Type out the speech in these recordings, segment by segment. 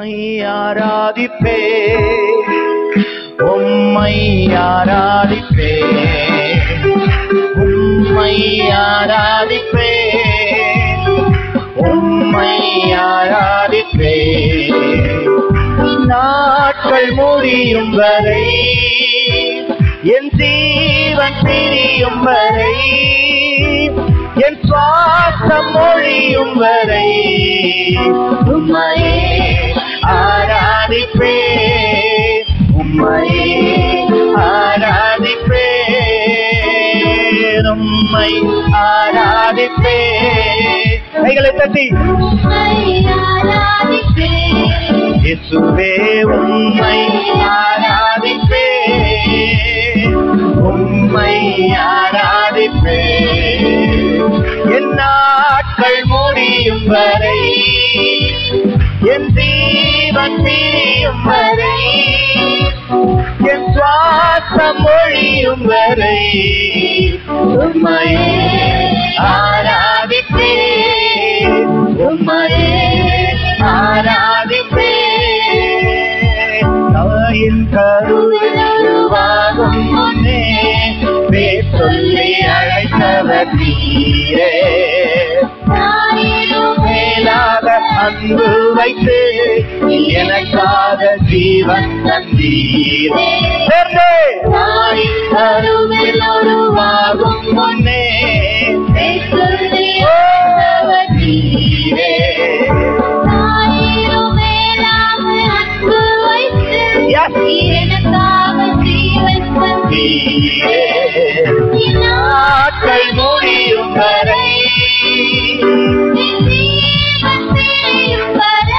உம்மை ஆராதிப்பே, உம்மை ஆராதிப்பே, உம்மை ஆராதிப்பே, உம்மை ஆராதிப்பே. நாட்கள் முடியும் வரை, என் ஜீவன் பிரியும் வரை, என் சுவாசம் மொழியும் வரை உம்மையே ஆராதிப்பே, உம்மையே ஆராதிப்பே, உம்மை ஆராதிப்பே. கைகளை தட்டி இயேசுவே உம்மை ஆராதிப்பே, உம்மை ஆராதிப்பே. என் நாட்கள் முடியும் வரை, என் ஜீவன் பிரியும் வரை, என் சுவாசம் மொழியும் வரை உம்மையே ஆராதிப்பே, உம்மையே ஆராதிப்பே. தாயின் கருவில் உருவாகும் முன்னே பேர் சொல்லி அழைத்தவர் நீரே, மேலாக அன்பு வைத்து எனக்காக ஜீவன் தந்தீரே. தாயின் கருவில் உருவாகும் முன்னே பேர் சொல்லி அழைத்தவர் நீரே, நாட்கள் முடியும் வரை,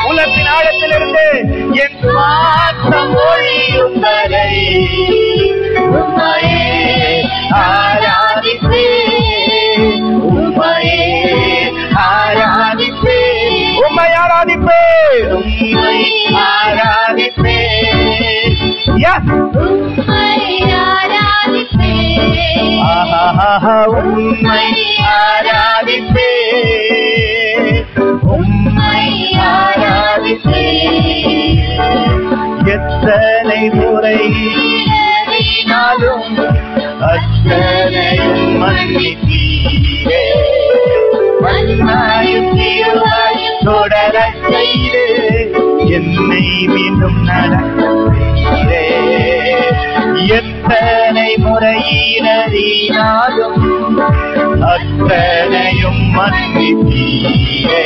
உலகின் ஆழத்திலிருந்து என் சுவாசம் மொழியும் வரை உம்மையே ஆராதிப்பே, உம்மையே ஆராதிப்பே, உம்மை ஆராதிப்பே, உம்மை ஆராதிப்பே. உம்மை ஆராதிப்பே, உம்மை ஆராதிப்பே. எத்தனை முறை நாளும் அத்தனையும் மன்னித்தீரே, வன்மையும் தீர்வாயும் தொடர செய்து என்னை மீண்டும் நடக்க செய்தீரே. எத்தனை முறையினாலும் அத்தனையும் மன்னித்தீரே,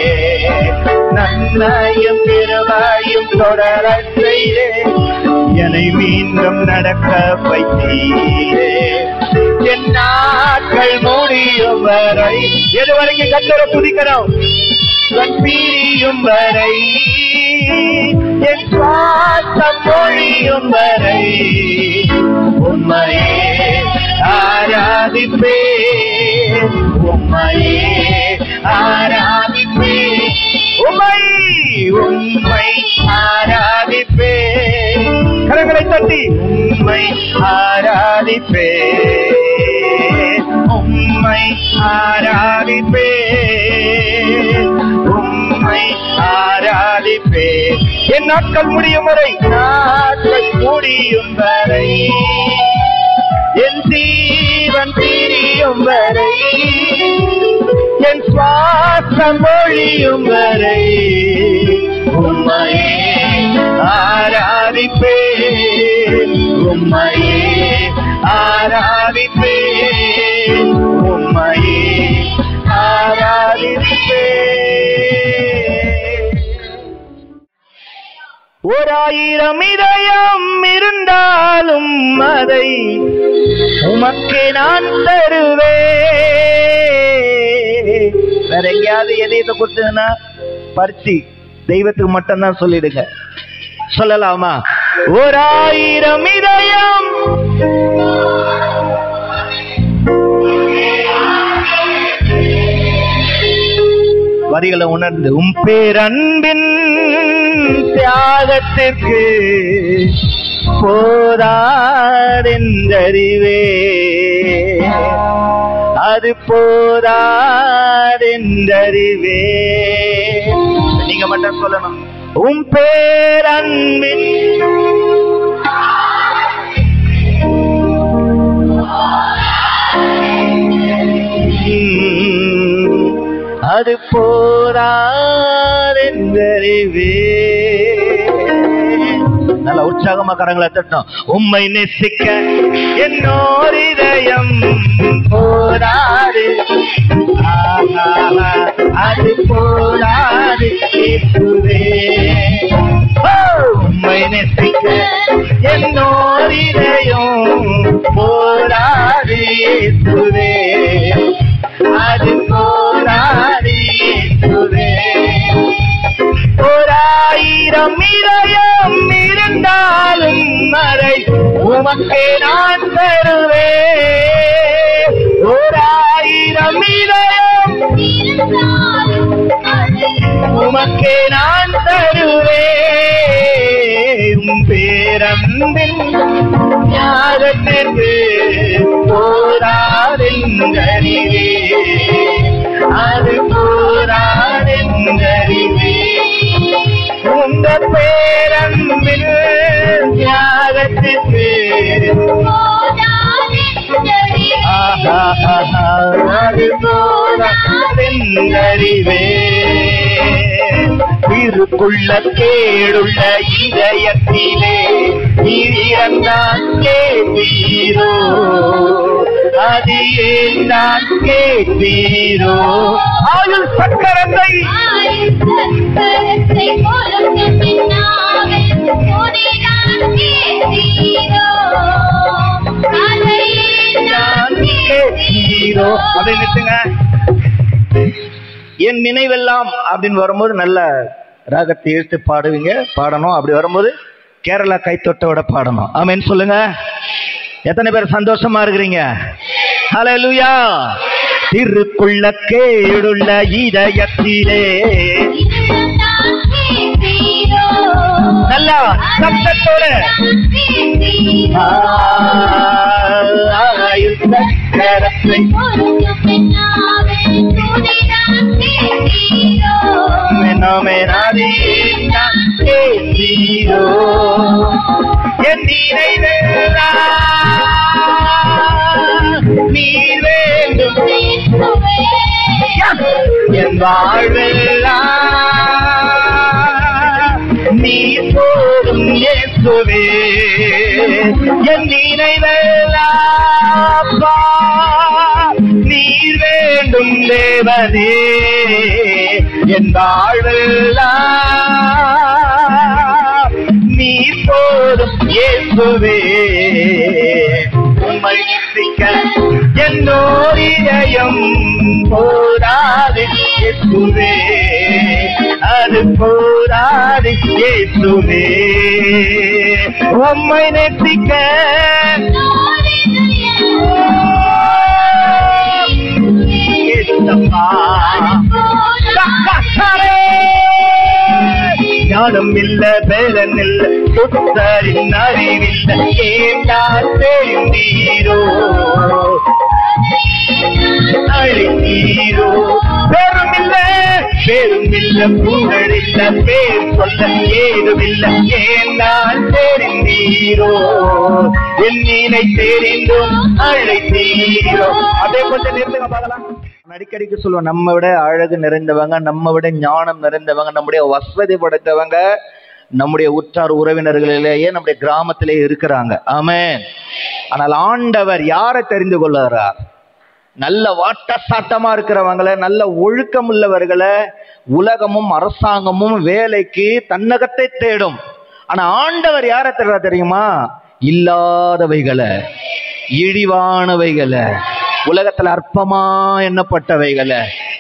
நன்மையும் கிருபையும் தொடர செய்தே என்னை மீண்டும் நடக்க வைத்தீரே. என் நாட்கள் முடியும் வரை, எது வரைக்கும் கத்தரை துதிக்கணும், பிரியும் வரை, என் சுவாசம் மொழியும் வரை உம்மையே ஆராதிப்பே, உம்மையே ஆராதிப்பே, உம்மை உம்மை ஆராதிப்பே. கரங்களை தட்டி உம்மை ஆராதிப்பே, உம்மை ஆராதிப்பே, உம்மை ஆராதிப்பே. என் நாட்கள் முடியும் வரை, நாட்கள் முடியும் வரை, என் ஜீவன் பிரியும் வரை, என் சுவாசம் மொழியும் வரை உம்மையே ஆராதிப்பே, உம்மையே ஆராதிப்பே, உம்மையே ஆராதிப்பே. 1000 இதயம் இருந்தாலும் அதை உமக்கே நான் தருவேன். வேற எங்கேயாவது எதையத்தை கொடுத்ததுன்னா பறிச்சு தெய்வத்துக்கு மட்டும்தான் சொல்லிடுங்க. சொல்லலாமா? 1000 இதயம் வரிகளை உணர்ந்து உம் பேரன்பின் தியாகத்திற்கு போதாதென்றறிவே, அது போதாதென்றறிவே. நீங்க மட்டும் சொல்லணும். உம் பேரன்பின் அது போராதென்றறிவே. நல்ல உற்சாகமா கரங்களை தட்டணும். உம்மை நேசிக்க என்னோர் இதயம் போராது, அது போராது இயேசுவே. உம்மை நேசிக்க என்னோர் இதயம் போராது இயேசுவே, அது போராது இயேசுவே. 1000 இதயம் இருந்தாலும் மறை உமக்கே நான் தருவேன். 1000 இதயம் உமக்கே நான் தருவேன். பேரன்பின் ஞானத்திற்கு போராதென்றறிவே, அது போராதென்றறிவே. உங்க பேரன்பின் ஞானத்திற்கு அது போராதென்றறிவே. திருக்குள்ள கேடுள்ள இதயத்திலே நீரந்தான் கேட்டீரோ, அது ஏந்தான் கேட்டீரோ. ஆயுள் சக்கரத்தை கேட்டீரோ. அதை நிறுத்துங்க. என் நினைவெல்லாம் அப்படின்னு வரும்போது நல்ல ராகத்தை எடுத்து பாடுவீங்க, பாடணும். அப்படி வரும்போது கேரளா கைத்தொட்டோட பாடணும். ஆமென் சொல்லுங்க. எத்தனை பேர் சந்தோஷமா இருக்கிறீங்க? ஹல்லேலூயா. திருக்குள்ள கேடுள்ள இதயத்திலே நல்லா சத்தத்தோட சக்கரத்தை என் நீர் வேண்டும், என் வாழ்வெல்லாம் நீர் போதும் இயேசுவே. என் நினைவெல்லாம் நீர் வேண்டும் தேவனே, என் வாழ்வெல்லாம் நீர் போதும் இயேசுவே. உம்மை நேசிக்க என்னோர் இதயம் போராது இயேசுவே, அது போராது இயேசுவே. உம்மை நேசிக்க ஞானம் இல்ல, பேரன் இல்ல, சுத்தரின் அறிவில்ல, ஏண்டால் தெரிந்தீரோ, அழைத்தீரோ. பேரும் இல்ல, பேரும் இல்ல, புகழ் இல்ல, பேர் சொல்ல ஏதுமில்ல, ஏண்டால் தெரிந்தீரோ, என்னை தெரிந்தும் அழைத்தீரோ. அதே கொஞ்சம் நிறுத்துங்க பார்க்கலாம். அடிக்கடிக்கு சொல்லுவோம், நம்ம விட அழகு நிறைந்தவங்க, நம்ம விட ஞானம் நிறைந்தவங்க, நம்முடைய வசதி படைத்தவங்க நம்முடைய உற்றார் உறவினர்களிலேயே நம்முடைய கிராமத்திலேயே இருக்கிறாங்க. ஆமென். ஆனால் ஆண்டவர் யாரை தெரிந்து கொள்ளுகிறார்? நல்ல வாட்ட சாட்டமா இருக்கிறவங்களை, நல்ல ஒழுக்கம் உள்ளவர்களை உலகமும் அரசாங்கமும் வேலைக்கு தன்னகத்தை தேடும். ஆனா ஆண்டவர் யாரை தேடுறா தெரியுமா? இல்லாதவைகளை, இழிவானவைகளை, உலகத்துல அற்பமா எண்ணப்பட்டவைகளை,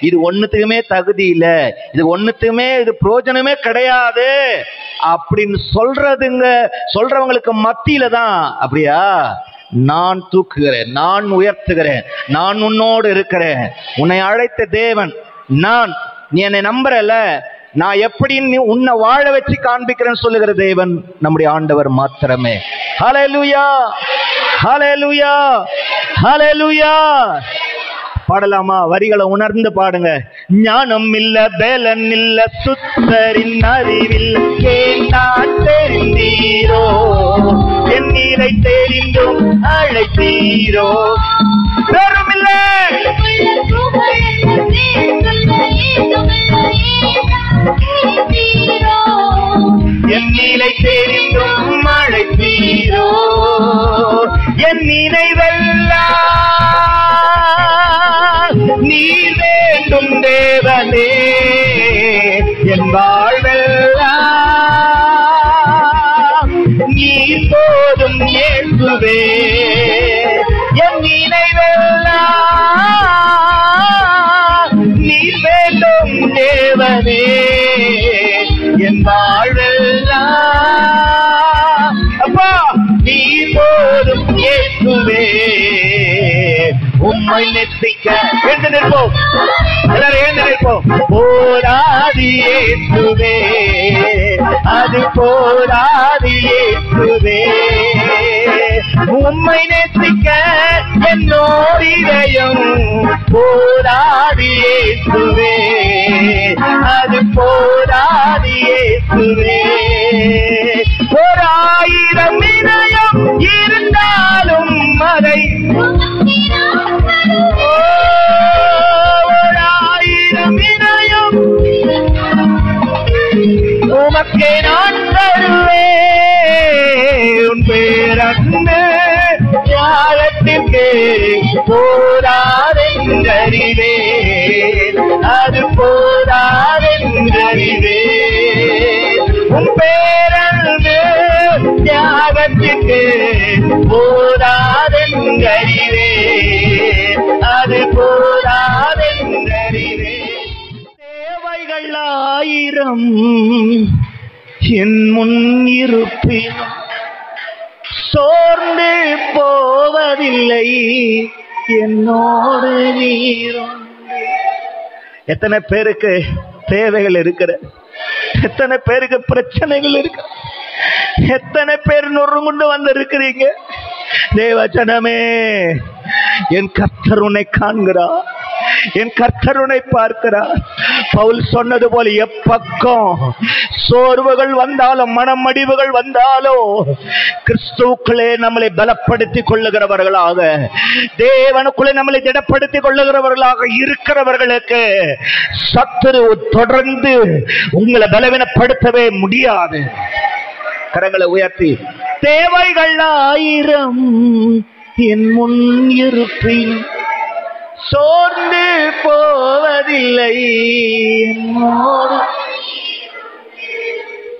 இது ஒண்ணுத்துக்குமே தகுதி இல்ல, இது ஒண்ணுத்துக்குமே இது பிரயோஜனமே கிடையாது அப்படின்னு சொல்றவங்களுக்கு மத்தியில தான் அப்படியா நான் தூக்குகிறேன், நான் உயர்த்துகிறேன், நான் உன்னோடு இருக்கிறேன், உன்னை அழைத்த தேவன் நான், நீ என்னை நம்புறல, நான் எப்படி உன்னை வாழ வச்சு காண்பிக்கிறேன்னு சொல்லுகிற தேவன் நம்முடைய ஆண்டவர் மாத்திரமே. ஹல்லேலூயா, ஹல்லேலூயா, ஹல்லேலூயா. பாடலாமா? வரிகளை உணர்ந்து பாடுங்க. ஞானம் இல்ல, பேலன் இல்ல, சுத்தரின் அறிவில் கேட்டான் தெரிந்தீரோ, என் நீரை தெரிந்தும் அழைத்தீரோ. பெரும் இல்ல, என் நீரை தெரிந்தும் அழைத்தீரோ, என் நினைவெல்லாம் நீர் வேண்டும் தேவனே, என் வாழ்வெல்லாம் நீர் போதும் இயேசுவே, என் நினைவெல்லாம் நீர் வேண்டும் தேவனே, என் வாழ்வெல்லாம் அப்பா நீர் போதும் இயேசுவே. உம்மை நெத்திக்க எழுந்து நிற்போம், எல்லாரும் எழுந்து நிற்போம். போராது இயேசுவே, அது போராது இயேசுவே. உம்மை நெத்திக்க என்னோர் இதயம் போராது இயேசுவே, அது போராது இயேசுவே. 1000 இதயம் இருந்தாலும் அதை 1000 இதயம் உமக்கே நான் தருவேன். உன் பேரன்பு தியாகத்திற்கு போராதென்றறிவேன், அது போராதென்றறிவேன். உன் பேரன்பு தியாகத்திற்கு போராதென்றறிவேன், அது போராதென்றறிவேன். தேவைகள் 1000 என் முன் இருப்பினும் சோர்ந்து போவதில்லை, என்னோடு நீரும். எத்தனை பேருக்கு தேவைகள் இருக்கிற, எத்தனை பேருக்கு பிரச்சனைகள் இருக்கு, எத்தனை பேர் நொறுங்குண்டு வந்து இருக்கிறீங்க. தேவஜனமே, என் கர்த்தர் உன்னை காண்கிறார், என் கர்த்தர் உன்னை பார்க்கிறார். பவுல் சொன்னது போல எப்பக்கம் சோர்வுகள் வந்தாலும் மனமடிவுகள் வந்தாலும் கிறிஸ்துவுக்குள்ளே நம்மளை பலப்படுத்திக் கொள்ளுகிறவர்களாக, தேவனுக்குள்ளே நம்மளை திடப்படுத்திக் கொள்ளுகிறவர்களாக இருக்கிறவர்களுக்கு சத்துரு தொடர்ந்து உங்களை பலவீனப்படுத்தவே முடியாது. கரங்களை உயர்த்தி, தேவைகள் 1000 என் முன் இருப்பின் சோர்ந்து போவதில்லை,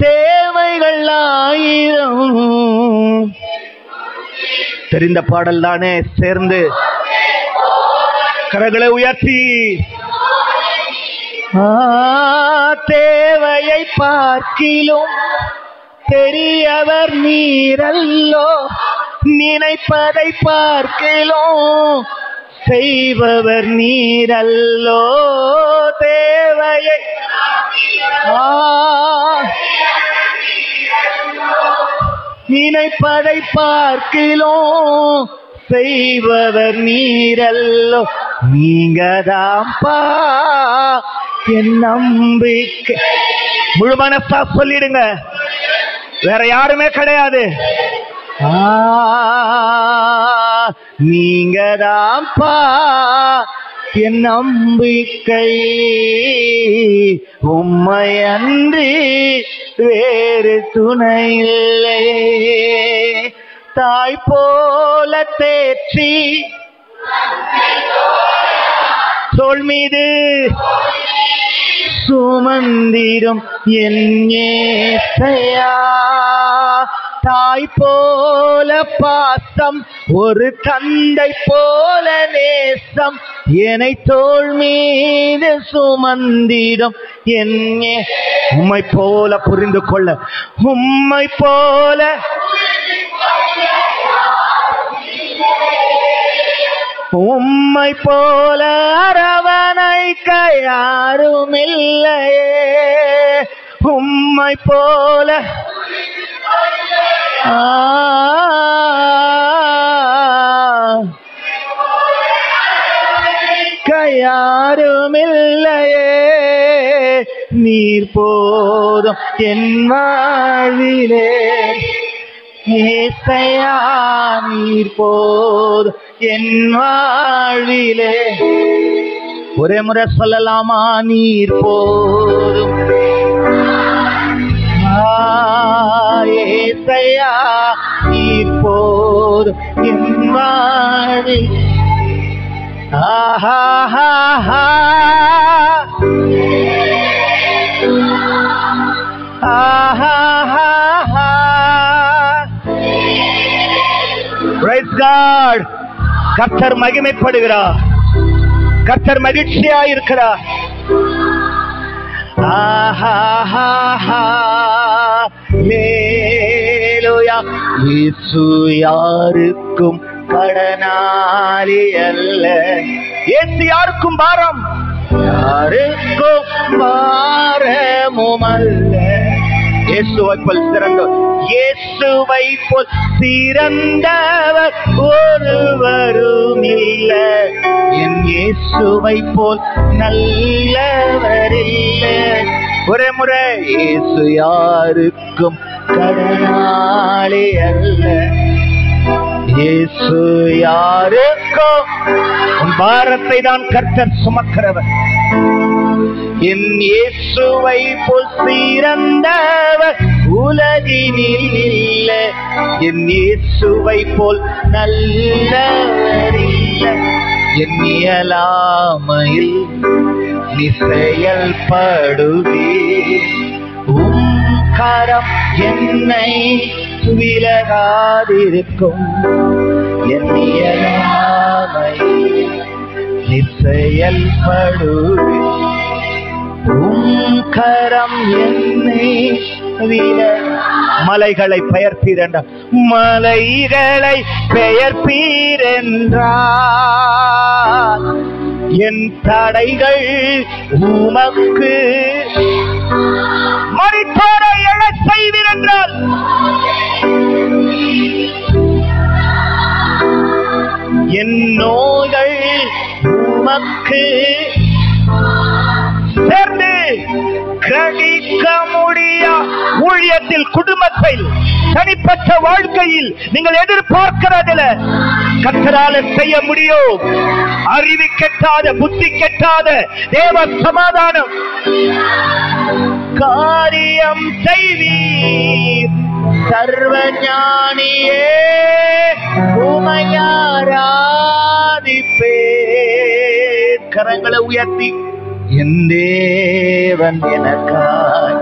தேவைகள் 1000. தெரிந்த பாடல் தானே, சேர்ந்து கரங்களை உயர்த்தி. தேவையை பார்க்கிலும் பெரியவர் நீரல்லோ, நினைப்பதை பார்க்கிலும் செய்பவர் நீரல்லோ. தேவையை நினைப்பதை பார்க்கிலும் செய்பவர் நீரல்லோ. நீங்கதான்ப்பா என் நம்பிக்கை. முழு மனசா சொல்லிடுங்க, வேற யாருமே கிடையாது. நீங்கதான்ப்பா என் நம்பிக்கை, உம்மை அன்றி வேறு துணை இல்லை. தாய் போல தேற்றி தோள் மீது சுமந்திரும் என் ஏசையா. தாய் போல பாசம், ஒரு தந்தை போல நேசம், என்னை தோள் மீது சுமந்திடும் என்னே. உம்மை போல புரிந்து கொள்ள, உம்மை போல உம்மை போல அரவணைக்க யாரும் இல்லையே. உம்மை போல யாருமில்லையே, நீர் போதும் என் வாழ்விலே. ஏசையா நீர் போதும் என் வாழ்விலே. ஒரே முறை சொல்லலாமா? நீர் போதும். ஏசையா நீர் போதும் என் வாழ்வில். ஆஹா Praise God. கர்த்தர் மகிமைப்படுகிறார், கர்த்தர் மகிழ்ச்சியா இருக்கிறார். இயேசு யாருக்கும் கடனாளி அல்ல. இயேசு யாருக்கும் பாரம், யாருக்கும் பாரமும் அல்ல. இயேசுவை போல் சிறந்தவர், இயேசுவை போல் சிறந்தவர் ஒருவரும் இல்லை. என் இயேசுவை போல் நல்லவர் இல்லை. ஒரே முறை, இயேசு யாருக்கும் கடனாளி அல்ல. இயேசு யாருக்கும். உன் பாரத்தை தான் கர்த்தர் சுமக்கிறவர். என் இயேசுவை போல் சிறந்தவர் உலகினில் இல்லை. என் இயேசுவை போல் நல்லவர் இல்லை. என் இயலாமையில் நீ செயல்படுவே. உம் கரம் என்னை விலகாதிருக்கும். என் இயலாமையில் நீ செயல்படுவே. உம் கரம் என்னை மலைகளை பெயர்ப்பீரென்றார். மலைகளை பெயர்ப்பீரென்றார். என் தடைகள் உமக்கு. மரித்தோரை எழச் செய்வீரென்றால் என் நோய்கள் உமக்கு. சேர்ந்து கிரகிக்க முடியா ஊழியத்தில், குடும்பத்தில், தனிப்பட்ட வாழ்க்கையில் நீங்கள் எதிர்பார்க்கிறதுல கர்த்தரால செய்ய முடியும். அறிவு கெட்டாத, புத்தி கெட்டாத தேவ சமாதானம் காரியம் செய்வீர். சர்வ ஞானியே உமையாராதிப்பேன். கரங்களை உயர்த்தி, என் தேவன் எனக்காய்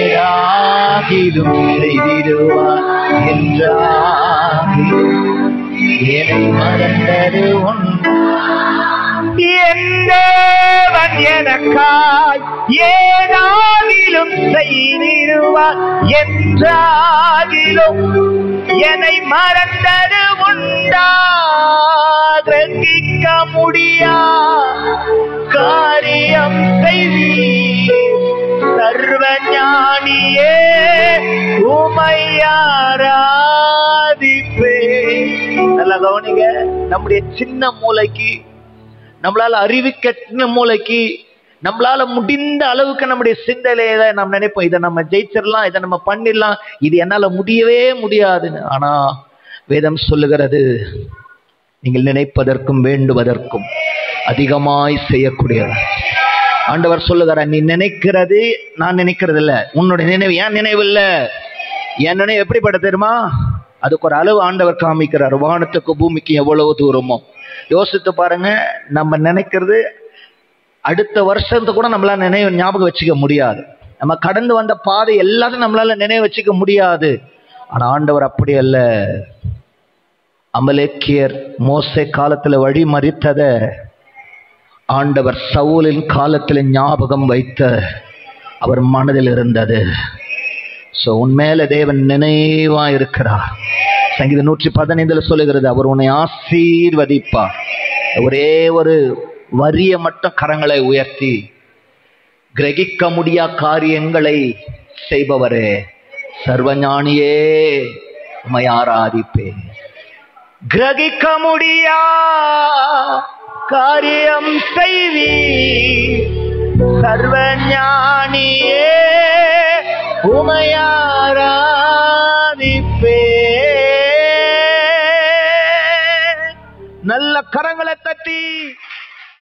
ஏதாகிலும் செய்திடுவார் என்றாகிலும் என்னை மறந்தது உண்டு. என் தேவன் எனக்காய் ஏதாகிலும் செய்திடுவார் என்றாகிலும் என்னை மறந்தது உண்டா. கிரகிக்க முடியா காரியம் செய்வீர். சர்வ ஞானியே உமையாராதிப்பேன். நல்லா கவனிங்க. நம்முடைய சின்ன மூளைக்கு, நம்மளால அறிவு கெட்ட மூளைக்கு, நம்மளால முடிந்த அளவுக்கு நம்முடைய சிந்தனையில நம்ம நினைப்போம், இதை நம்ம ஜெயிச்சிடலாம், இதை நம்ம பண்ணிடலாம், இது என்னால முடியவே முடியாதுன்னு. ஆனா வேதம் சொல்லுகிறது, நீங்கள் நினைப்பதற்கும் வேண்டுவதற்கும் அதிகமாய் செய்யக்கூடியவர். ஆண்டவர் சொல்லுகிறார், நீ நினைக்கிறது நான் நினைக்கிறது இல்ல, உன்னுடைய நினைவு என் நினைவு இல்ல. என் நினைவு எப்படிப்பட்ட தெரியுமா? அதுக்கு ஒரு அளவு ஆண்டவர் காமிக்கிறார். வானத்துக்கு பூமிக்கு எவ்வளவு தூரமோ யோசித்து பாருங்க. நம்ம நினைக்கிறது அடுத்த வருஷத்தை கூட நம்மளால ஞாபகம் வச்சுக்க முடியாது. நம்ம கடந்து வந்த பாதை எல்லாத்தையும் நம்மளால நினைவு வச்சுக்க முடியாது. ஆனா ஆண்டவர் அப்படி அல்ல. அமலேக்கியர் மோசே காலத்துல வழி மறித்தத ஆண்டவர் சவுலின் காலத்துல ஞாபகம் வைத்த அவர் மனதில் இருந்தது. சோ உன்மேல தேவன் நினைவா இருக்கிறார். சங்கீதம் 115 சொல்லுகிறது, அவர் உன்னை ஆசீர்வதிப்பார். ஒரே ஒரு வரிய மட்டும் கரங்களை உயர்த்தி, கிரகிக்க முடியா காரியங்களை செய்பவரே, சர்வஞானியே உம்மை ஆராதிப்பேன். கிரகிக்க முடியா காரியம் செய்வி சர்வஞானியே உமையாராதிப்பே. நல்ல கரங்களை தட்டி